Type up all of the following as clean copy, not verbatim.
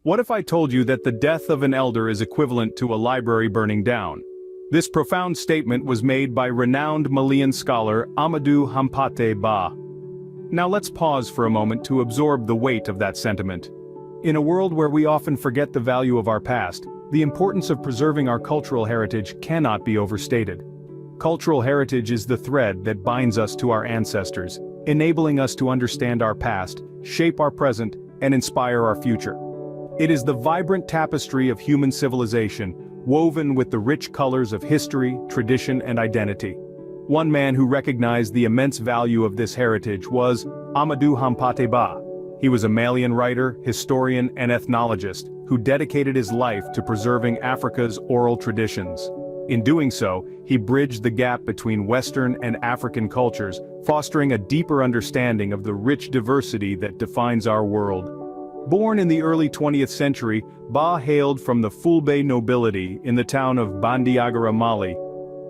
What if I told you that the death of an elder is equivalent to a library burning down? This profound statement was made by renowned Malian scholar Amadou Hampâté. Now let's pause for a moment to absorb the weight of that sentiment. In a world where we often forget the value of our past, the importance of preserving our cultural heritage cannot be overstated. Cultural heritage is the thread that binds us to our ancestors, enabling us to understand our past, shape our present, and inspire our future. It is the vibrant tapestry of human civilization, woven with the rich colors of history, tradition, and identity. One man who recognized the immense value of this heritage was Amadou Hampâté. He was a Malian writer, historian, and ethnologist who dedicated his life to preserving Africa's oral traditions. In doing so, he bridged the gap between Western and African cultures, fostering a deeper understanding of the rich diversity that defines our world. Born in the early 20th century, Ba hailed from the Fulbe nobility in the town of Bandiagara, Mali.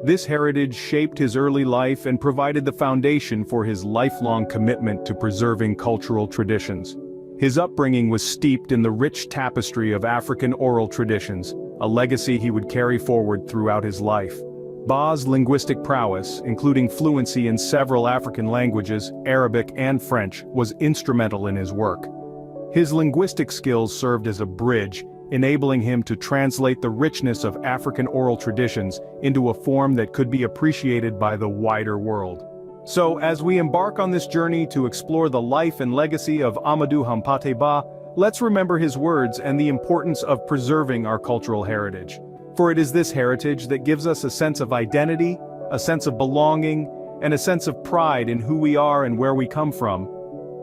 This heritage shaped his early life and provided the foundation for his lifelong commitment to preserving cultural traditions. His upbringing was steeped in the rich tapestry of African oral traditions, a legacy he would carry forward throughout his life. Ba's linguistic prowess, including fluency in several African languages, Arabic and French, was instrumental in his work. His linguistic skills served as a bridge, enabling him to translate the richness of African oral traditions into a form that could be appreciated by the wider world. So, as we embark on this journey to explore the life and legacy of Amadou Hampâté, let's remember his words and the importance of preserving our cultural heritage. For it is this heritage that gives us a sense of identity, a sense of belonging, and a sense of pride in who we are and where we come from.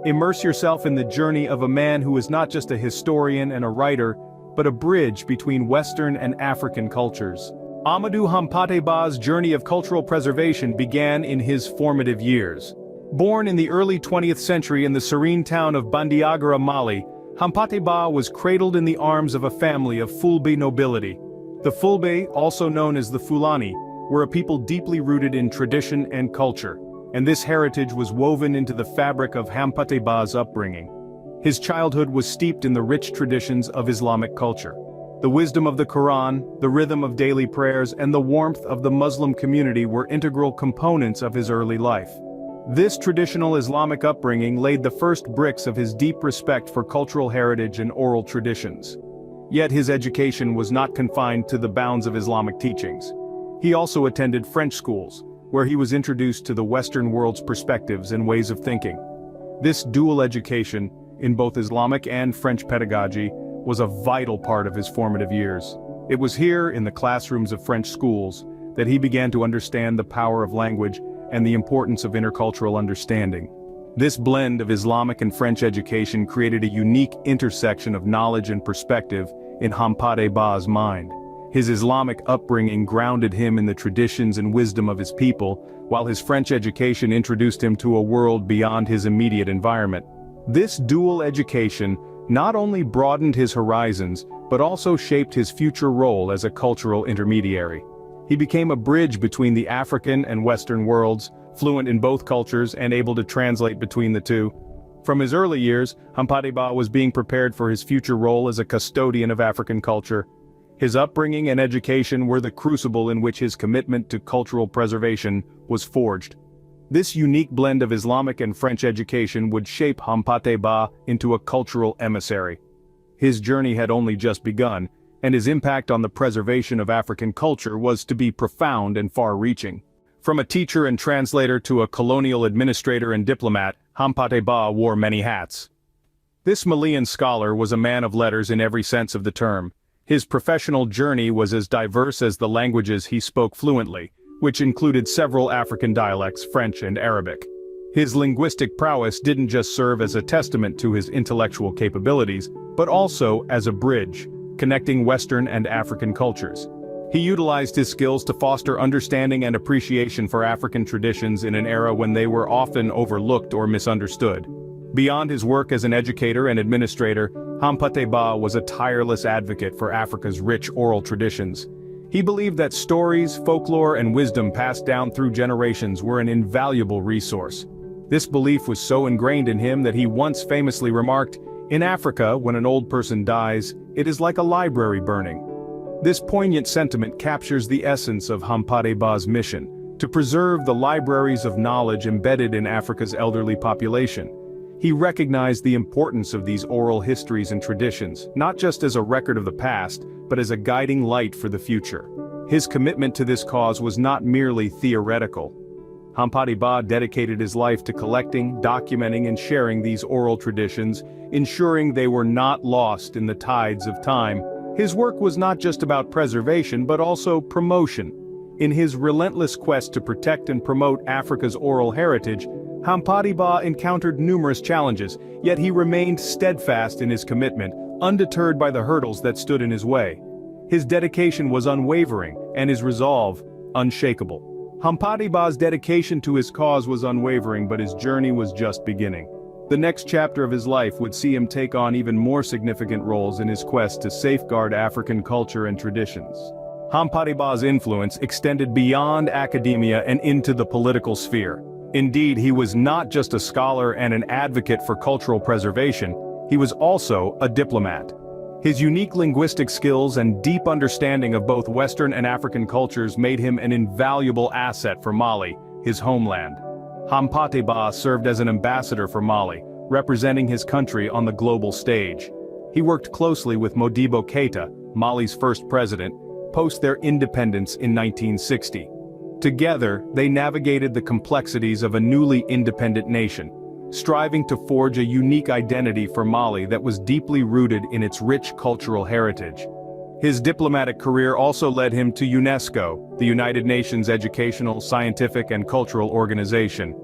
Immerse yourself in the journey of a man who is not just a historian and a writer, but a bridge between Western and African cultures. Amadou Hampâté's journey of cultural preservation began in his formative years. Born in the early 20th century in the serene town of Bandiagara, Mali, Hampâté was cradled in the arms of a family of Fulbe nobility. The Fulbe, also known as the Fulani, were a people deeply rooted in tradition and culture, and this heritage was woven into the fabric of Hampâté's upbringing. His childhood was steeped in the rich traditions of Islamic culture. The wisdom of the Quran, the rhythm of daily prayers, and the warmth of the Muslim community were integral components of his early life. This traditional Islamic upbringing laid the first bricks of his deep respect for cultural heritage and oral traditions. Yet his education was not confined to the bounds of Islamic teachings. He also attended French schools, where he was introduced to the Western world's perspectives and ways of thinking. This dual education, in both Islamic and French pedagogy, was a vital part of his formative years. It was here, in the classrooms of French schools, that he began to understand the power of language and the importance of intercultural understanding. This blend of Islamic and French education created a unique intersection of knowledge and perspective in Hampâté's mind. His Islamic upbringing grounded him in the traditions and wisdom of his people, while his French education introduced him to a world beyond his immediate environment. This dual education not only broadened his horizons, but also shaped his future role as a cultural intermediary. He became a bridge between the African and Western worlds, fluent in both cultures and able to translate between the two. From his early years, Hampâté was being prepared for his future role as a custodian of African culture. His upbringing and education were the crucible in which his commitment to cultural preservation was forged. This unique blend of Islamic and French education would shape Hampâté into a cultural emissary. His journey had only just begun, and his impact on the preservation of African culture was to be profound and far-reaching. From a teacher and translator to a colonial administrator and diplomat, Hampâté wore many hats. This Malian scholar was a man of letters in every sense of the term. His professional journey was as diverse as the languages he spoke fluently, which included several African dialects, French and Arabic. His linguistic prowess didn't just serve as a testament to his intellectual capabilities, but also as a bridge, connecting Western and African cultures. He utilized his skills to foster understanding and appreciation for African traditions in an era when they were often overlooked or misunderstood. Beyond his work as an educator and administrator, Hampâté was a tireless advocate for Africa's rich oral traditions. He believed that stories, folklore, and wisdom passed down through generations were an invaluable resource. This belief was so ingrained in him that he once famously remarked, "In Africa, when an old person dies, it is like a library burning." This poignant sentiment captures the essence of Hampâté Bâ's mission, to preserve the libraries of knowledge embedded in Africa's elderly population. He recognized the importance of these oral histories and traditions, not just as a record of the past, but as a guiding light for the future. His commitment to this cause was not merely theoretical. Hampâté Bâ dedicated his life to collecting, documenting, and sharing these oral traditions, ensuring they were not lost in the tides of time. His work was not just about preservation but also promotion. In his relentless quest to protect and promote Africa's oral heritage, Hampâté Bâ encountered numerous challenges, yet he remained steadfast in his commitment, undeterred by the hurdles that stood in his way. His dedication was unwavering, and his resolve, unshakable. Hampâté Bâ's dedication to his cause was unwavering, but his journey was just beginning. The next chapter of his life would see him take on even more significant roles in his quest to safeguard African culture and traditions. Hampâté Bâ's influence extended beyond academia and into the political sphere. Indeed, he was not just a scholar and an advocate for cultural preservation, he was also a diplomat. His unique linguistic skills and deep understanding of both Western and African cultures made him an invaluable asset for Mali, his homeland. Hampâté Bâ served as an ambassador for Mali, representing his country on the global stage. He worked closely with Modibo Keïta, Mali's first president, post their independence in 1960. Together, they navigated the complexities of a newly independent nation, striving to forge a unique identity for Mali that was deeply rooted in its rich cultural heritage. His diplomatic career also led him to UNESCO, the United Nations educational, scientific, and cultural organization.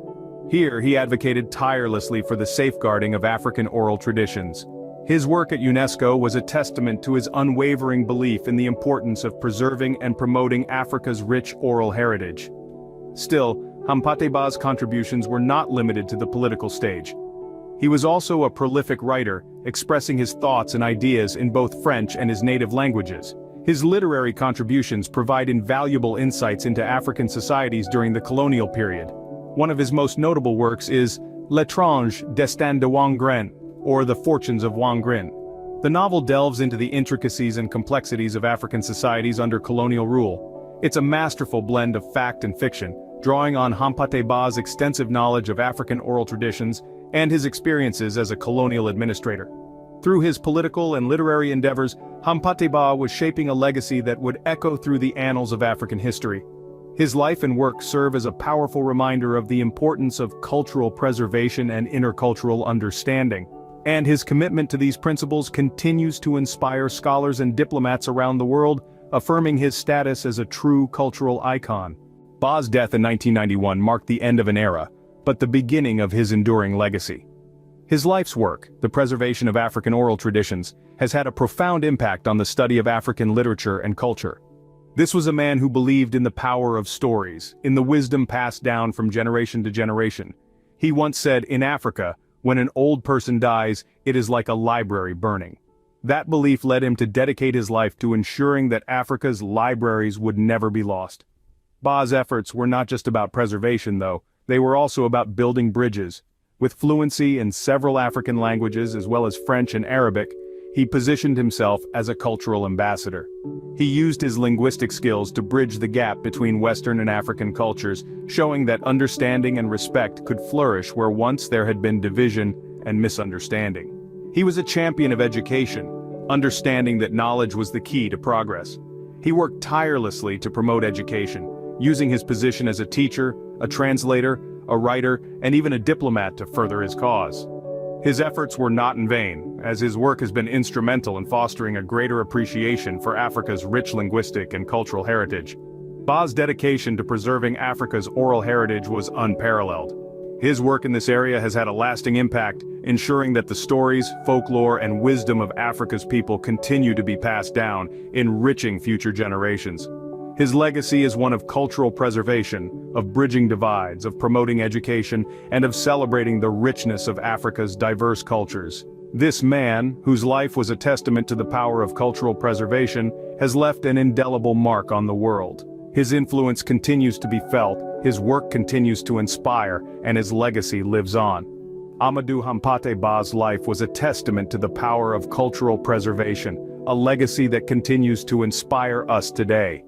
Here, he advocated tirelessly for the safeguarding of African oral traditions. His work at UNESCO was a testament to his unwavering belief in the importance of preserving and promoting Africa's rich oral heritage. Still, Hampâté Bâ's contributions were not limited to the political stage. He was also a prolific writer, expressing his thoughts and ideas in both French and his native languages. His literary contributions provide invaluable insights into African societies during the colonial period. One of his most notable works is L'étrange destin de Wangren, or The Fortunes of Wangren. The novel delves into the intricacies and complexities of African societies under colonial rule. It's a masterful blend of fact and fiction, drawing on Hampâté Bâ's extensive knowledge of African oral traditions and his experiences as a colonial administrator. Through his political and literary endeavors, Hampâté Bâ was shaping a legacy that would echo through the annals of African history. His life and work serve as a powerful reminder of the importance of cultural preservation and intercultural understanding. And his commitment to these principles continues to inspire scholars and diplomats around the world, affirming his status as a true cultural icon. Bâ's death in 1991 marked the end of an era, but the beginning of his enduring legacy. His life's work, the preservation of African oral traditions, has had a profound impact on the study of African literature and culture. This was a man who believed in the power of stories, in the wisdom passed down from generation to generation. He once said, "In Africa, when an old person dies, it is like a library burning." That belief led him to dedicate his life to ensuring that Africa's libraries would never be lost. Bâ's efforts were not just about preservation, though, they were also about building bridges. With fluency in several African languages as well as French and Arabic, he positioned himself as a cultural ambassador. He used his linguistic skills to bridge the gap between Western and African cultures, showing that understanding and respect could flourish where once there had been division and misunderstanding. He was a champion of education, understanding that knowledge was the key to progress. He worked tirelessly to promote education, using his position as a teacher, a translator, a writer, and even a diplomat to further his cause. His efforts were not in vain, as his work has been instrumental in fostering a greater appreciation for Africa's rich linguistic and cultural heritage. Bâ's dedication to preserving Africa's oral heritage was unparalleled. His work in this area has had a lasting impact, ensuring that the stories, folklore, and wisdom of Africa's people continue to be passed down, enriching future generations. His legacy is one of cultural preservation, of bridging divides, of promoting education, and of celebrating the richness of Africa's diverse cultures. This man, whose life was a testament to the power of cultural preservation, has left an indelible mark on the world. His influence continues to be felt, his work continues to inspire, and his legacy lives on. Amadou Hampâté Ba's life was a testament to the power of cultural preservation, a legacy that continues to inspire us today.